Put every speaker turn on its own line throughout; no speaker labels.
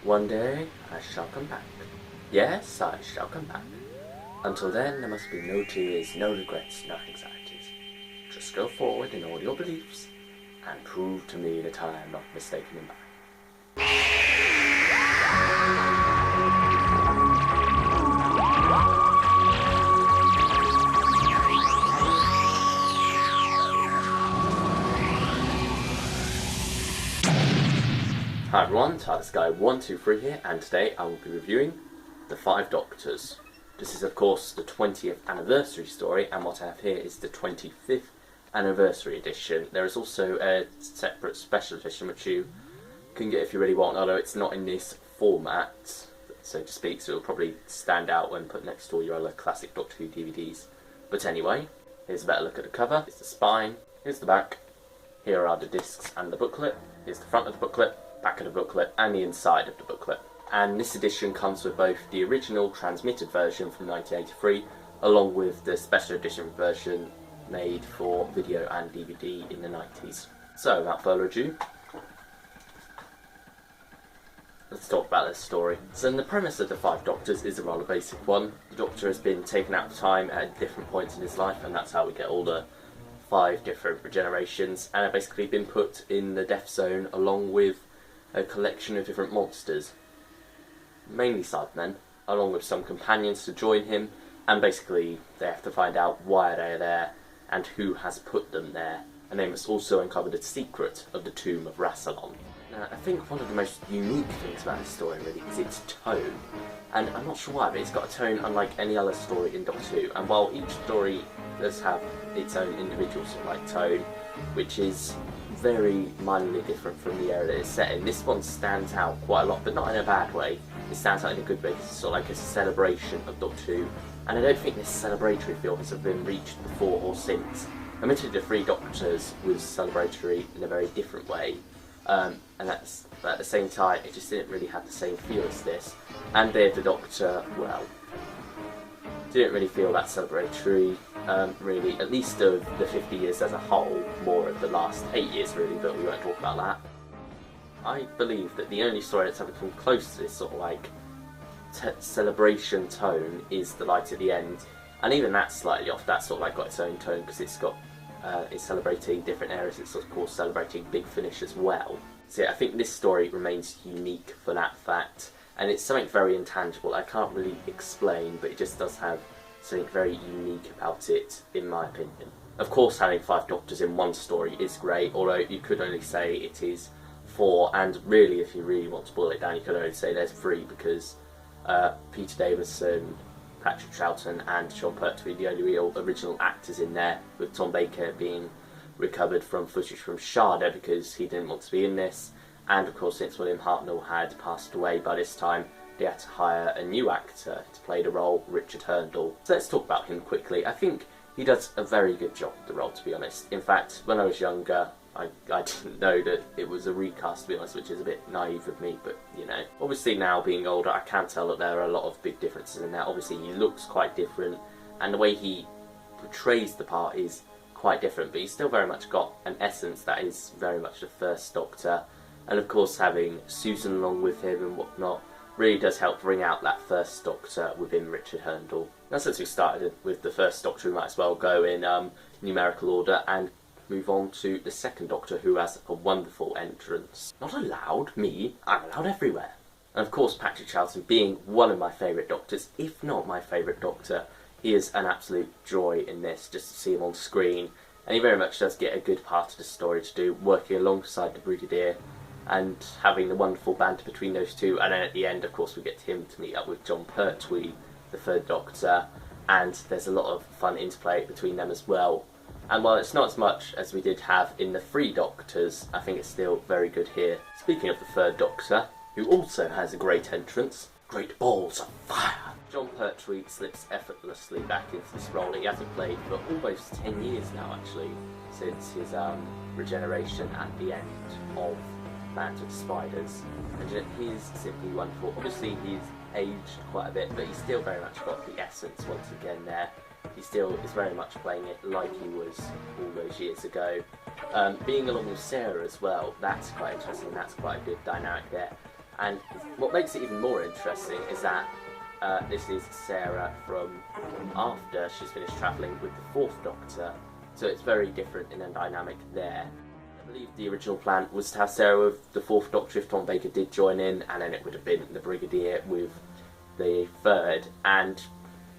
One day I shall come back. Yes, I shall come back. Until then, there must be no tears, no regrets, no anxieties. Just go forward in all your beliefs and prove to me that I am not mistaken in mine. Hi everyone, TARDIS Guy 123 here, and today I will be reviewing The Five Doctors. This is of course the 20th anniversary story, and what I have here is the 25th anniversary edition. There is also a separate special edition which you can get if you really want, although it's not in this format, so to speak, so it'll probably stand out when put next to all your other classic Doctor Who DVDs. But anyway, here's a better look at the cover. Here's the spine, here's the back, here are the discs and the booklet, here's the front of the booklet, back of the booklet, and the inside of the booklet. And this edition comes with both the original transmitted version from 1983 along with the special edition version made for video and DVD in the 90s. So without further ado, let's talk about this story. So the premise of The Five Doctors is a rather basic one. The Doctor has been taken out of time at different points in his life, and that's how we get all the 5 different regenerations, and have basically been put in the Death Zone along with a collection of different monsters, mainly Cybermen, along with some companions to join him, and basically they have to find out why they're there and who has put them there, and they must also uncover the secret of the tomb of Rassilon. Now, I think one of the most unique things about this story really is its tone, and I'm not sure why, but it's got a tone unlike any other story in Doctor Who, and while each story does have its own individual sort of like tone, which is very minorly different from the era that it's set in, this one stands out quite a lot, but not in a bad way. It stands out in a good way, because it's sort of like a celebration of Doctor Who, and I don't think this celebratory feel has been reached before or since. Admittedly, the Three Doctors was celebratory in a very different way, and that's, but at the same time it just didn't really have the same feel as this. And Day of the Doctor, well, didn't really feel that celebratory, really, at least of the 50 years as a whole, more of the last 8 years really, but we won't talk about that. I believe that the only story that's ever come close to this sort of like celebration tone is The Light at the End, and even that's slightly off. That's sort of like got its own tone because it's got it's celebrating different areas. It's of course celebrating Big Finish as well. So yeah, I think this story remains unique for that fact, and it's something very intangible. I can't really explain, but it just does have something very unique about it, in my opinion. Of course, having 5 Doctors in one story is great, although you could only say it is 4, and really, if you really want to boil it down, you could only say there's 3, because Peter Davison, Patrick Troughton and Sean Pertwee, the only real original actors in there, with Tom Baker being recovered from footage from Shada because he didn't want to be in this, and of course since William Hartnell had passed away by this time, they had to hire a new actor to play the role, Richard Herndl. So let's talk about him quickly. I think he does a very good job with the role, to be honest. In fact, when I was younger, I didn't know that it was a recast, to be honest, which is a bit naive of me, but you know. Obviously now, being older, I can tell that there are a lot of big differences in that. Obviously he looks quite different, and the way he portrays the part is quite different, but he's still very much got an essence that is very much the first Doctor, and of course having Susan along with him and whatnot really does help bring out that first Doctor within Richard Herndl. Now, since we started with the first Doctor, we might as well go in numerical order and move on to the second Doctor, who has a wonderful entrance. Not allowed? Me? I'm allowed everywhere. And of course Patrick Troughton, being one of my favourite Doctors, if not my favourite Doctor, he is an absolute joy in this, just to see him on screen, and he very much does get a good part of the story to do, working alongside the Brigadier and having the wonderful banter between those two. And then at the end, of course, we get him to meet up with John Pertwee, the third Doctor, and there's a lot of fun interplay between them as well. And while it's not as much as we did have in the 3 Doctors, I think it's still very good here. Speaking of the third Doctor, who also has a great entrance, great balls of fire, John Pertwee slips effortlessly back into this role that he hasn't played for almost 10 years now, actually, since his regeneration at the end of Land of Spiders, and he's simply wonderful. Obviously he's aged quite a bit, but he's still very much got the essence once again there. He still is very much playing it like he was all those years ago. Being along with Sarah as well, that's quite interesting, that's quite a good dynamic there. And what makes it even more interesting is that this is Sarah from after she's finished travelling with the Fourth Doctor, so it's very different in a dynamic there. I believe the original plan was to have Sarah with the Fourth Doctor if Tom Baker did join in, and then it would have been the Brigadier with the Third, and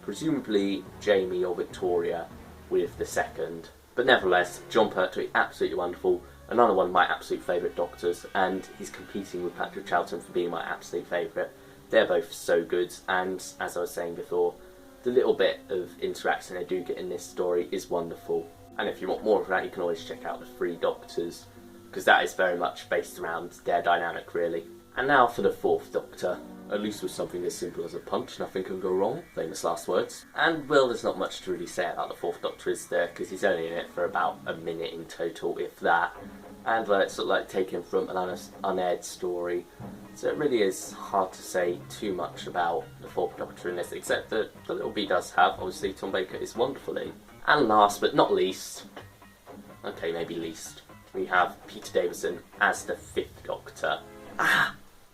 presumably Jamie or Victoria with the Second. But nevertheless, John Pertwee, absolutely wonderful. Another one of my absolute favourite Doctors, and he's competing with Patrick Troughton for being my absolute favourite. They're both so good, and as I was saying before, the little bit of interaction they do get in this story is wonderful. And if you want more of that, you can always check out the Three Doctors, because that is very much based around their dynamic, really. And now for the Fourth Doctor. At least with something as simple as a punch, nothing can go wrong. Famous last words. And, well, there's not much to really say about the Fourth Doctor, is there? Because he's only in it for about a minute in total, if that. And it's sort of like taken from an unaired story. So it really is hard to say too much about the Fourth Doctor in this, except that the little bee does have, obviously, Tom Baker is wonderful in. And last but not least, okay, maybe least, we have Peter Davison as the Fifth Doctor.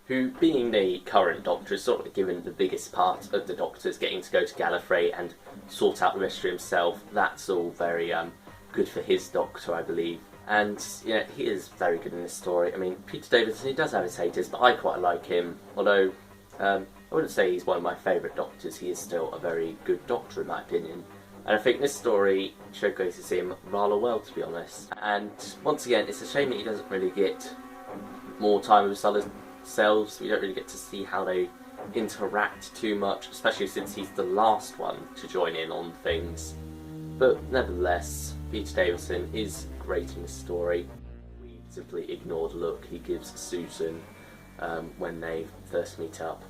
Who, being the current Doctor, is sort of given the biggest part of the Doctors, getting to go to Gallifrey and sort out the mystery himself. That's all very good for his Doctor, I believe. And, you know, he is very good in this story. I mean, Peter Davison, he does have his haters, but I quite like him. Although, I wouldn't say he's one of my favourite Doctors. He is still a very good Doctor, in my opinion. And I think this story showcases him rather well, to be honest. And, once again, it's a shame that he doesn't really get more time with his other selves. We don't really get to see how they interact too much, especially since he's the last one to join in on things. But nevertheless, Peter Davison is great in this story. We simply ignore the look he gives Susan when they first meet up.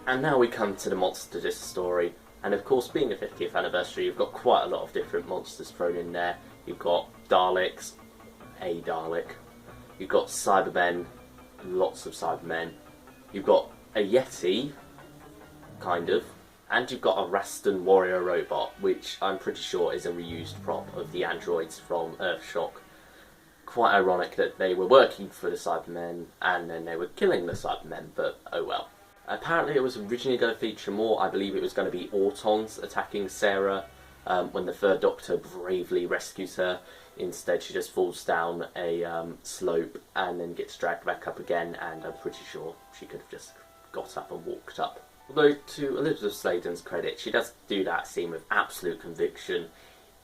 And now we come to the Monster Disc story, and of course, being the 50th anniversary, you've got quite a lot of different monsters thrown in there. You've got Daleks, a Dalek. You've got Cybermen, lots of Cybermen. You've got a Yeti, kind of. And you've got a Rassilon warrior robot, which I'm pretty sure is a reused prop of the androids from Earthshock. Quite ironic that they were working for the Cybermen and then they were killing the Cybermen, but oh well. Apparently it was originally going to feature more. I believe it was going to be Autons attacking Sarah when the Third Doctor bravely rescues her. Instead, she just falls down a slope and then gets dragged back up again, and I'm pretty sure she could have just got up and walked up. Although, to Elizabeth Sladen's credit, she does do that scene with absolute conviction,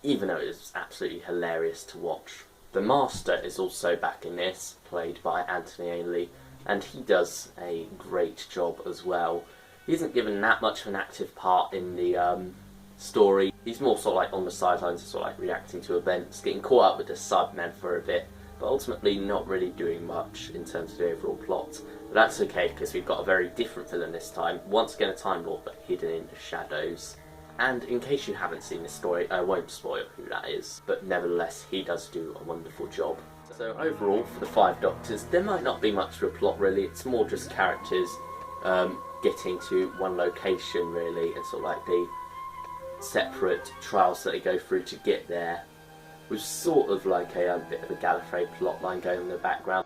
even though it is absolutely hilarious to watch. The Master is also back in this, played by Anthony Ainley, and he does a great job as well. He isn't given that much of an active part in the story. He's more sort of like on the sidelines, sort of like reacting to events, getting caught up with the Cybermen for a bit, but ultimately not really doing much in terms of the overall plot. But that's okay, because we've got a very different villain this time. Once again a Time Lord, but hidden in the shadows. And in case you haven't seen this story, I won't spoil who that is, but nevertheless he does do a wonderful job. So overall, for the Five Doctors, there might not be much of a plot really. It's more just characters getting to one location really, and sort of like the separate trials that they go through to get there, with sort of like a bit of a Gallifrey plotline going in the background.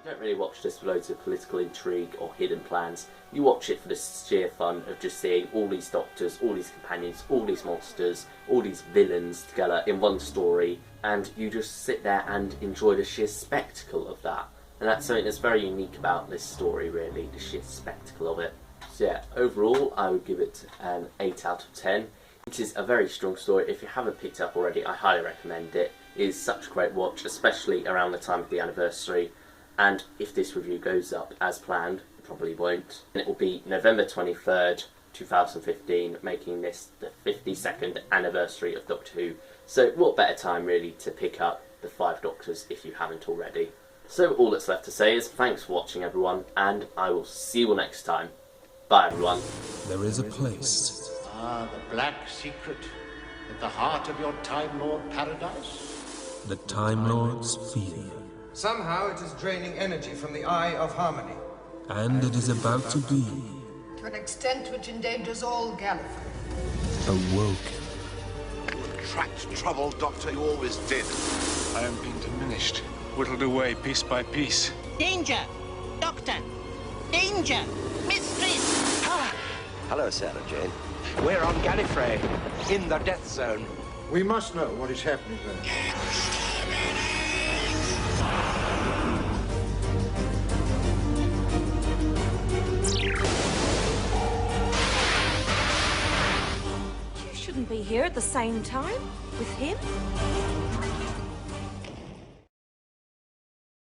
You don't really watch this for loads of political intrigue or hidden plans. You watch it for the sheer fun of just seeing all these Doctors, all these companions, all these monsters, all these villains together in one story, and you just sit there and enjoy the sheer spectacle of that. And that's something that's very unique about this story really, the sheer spectacle of it. So yeah, overall I would give it an 8 out of 10. It is a very strong story. If you haven't picked it up already, I highly recommend it. It is such a great watch, especially around the time of the anniversary. And if this review goes up as planned, it probably won't. And it will be November 23rd, 2015, making this the 52nd anniversary of Doctor Who. So what better time really to pick up the Five Doctors if you haven't already. So all that's left to say is thanks for watching everyone, and I will see you all next time. Bye everyone.
There is a place.
Ah, the black secret at the heart of your Time Lord paradise?
The Time Lords fear.
Somehow it is draining energy from the Eye of Harmony.
And it is about to be
to an extent which endangers all Gallifrey.
awoken.
You attract trouble, Doctor. You always did.
I am being diminished, whittled away piece by piece. Danger! Doctor! Danger! Mistress!
Ah! Hello, Sarah Jane. We're on Gallifrey, in the death zone.
We must know what is happening there.
You shouldn't be here at the same time with him.